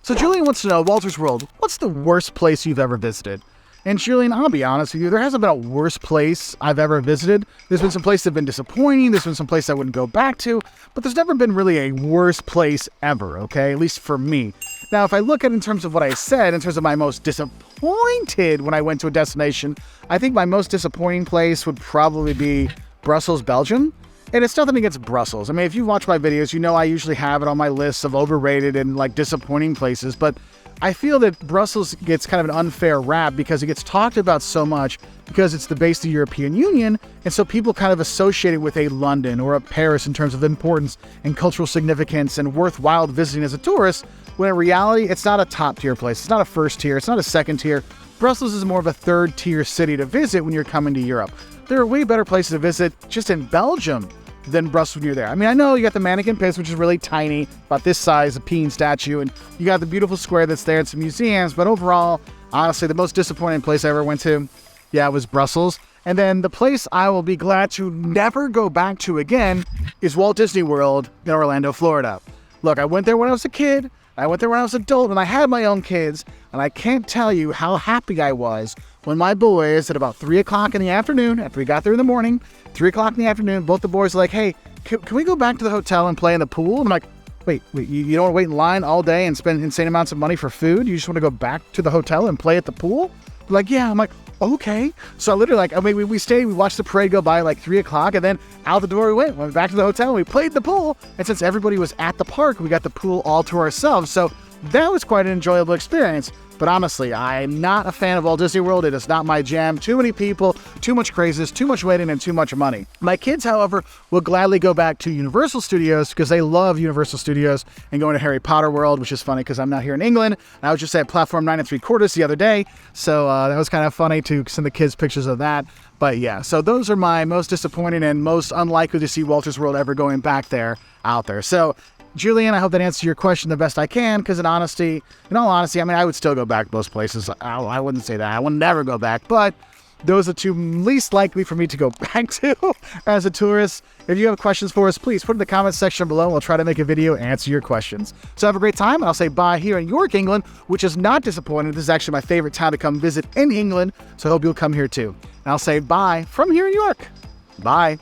So Julian wants to know, Wolters World, what's the worst place you've ever visited? And Julian, I'll be honest with you, there hasn't been a worse place I've ever visited. There's been some places that have been disappointing, there's been some places I wouldn't go back to, but there's never been really a worse place ever, okay? At least for me. Now, if I look at it in terms of what I said, in terms of my most disappointed when I went to a destination, I think my most disappointing place would probably be Brussels, Belgium. And it's nothing against Brussels. I mean, if you watch my videos, you know I usually have it on my list of overrated and like disappointing places, but I feel that Brussels gets kind of an unfair rap because it gets talked about so much because it's the base of the European Union, and so people kind of associate it with a London or a Paris in terms of importance and cultural significance and worthwhile visiting as a tourist, when in reality, it's not a top tier place. It's not a first tier. It's not a second tier. Brussels is more of a third tier city to visit when you're coming to Europe. There are way better places to visit just in Belgium than Brussels when you're there. I mean, I know you got the Mannequin Pits, which is really tiny, about this size, a peen statue, and you got the beautiful square that's there and some museums, but overall, honestly, the most disappointing place I ever went to, yeah, was Brussels. And then the place I will be glad to never go back to again is Walt Disney World in Orlando, Florida. Look, I went there when I was a kid, I went there when I was an adult, and I had my own kids, and I can't tell you how happy I was when my boys, at about 3 o'clock in the afternoon, after we got there in the morning, 3 o'clock in the afternoon, both the boys were like, hey, can we go back to the hotel and play in the pool? And I'm like, wait, you don't want to wait in line all day and spend insane amounts of money for food? You just want to go back to the hotel and play at the pool? They're like, yeah. I'm like, okay. So I literally, like, I mean, we stayed, we watched the parade go by like 3 o'clock, and then out the door we went back to the hotel, and we played the pool. And since everybody was at the park, we got the pool all to ourselves. So that was quite an enjoyable experience. But honestly, I'm not a fan of Walt Disney World. It is not my jam. Too many people, too much crazes, too much waiting, and too much money. My kids, however, will gladly go back to Universal Studios because they love Universal Studios and going to Harry Potter World, which is funny because I'm not here in England. I was just at Platform 9 3/4 the other day, so that was kind of funny to send the kids pictures of that. But yeah, so those are my most disappointing and most unlikely to see Wolters World ever going back there out there. So Julian, I hope that answers your question the best I can, because in all honesty, I mean, I would still go back most places. I wouldn't say that. I would never go back, but those are two least likely for me to go back to as a tourist. If you have questions for us, please put in the comments section below. We'll try to make a video and answer your questions. So have a great time, and I'll say bye here in York, England, which is not disappointing. This is actually my favorite town to come visit in England, so I hope you'll come here too. And I'll say bye from here in York. Bye.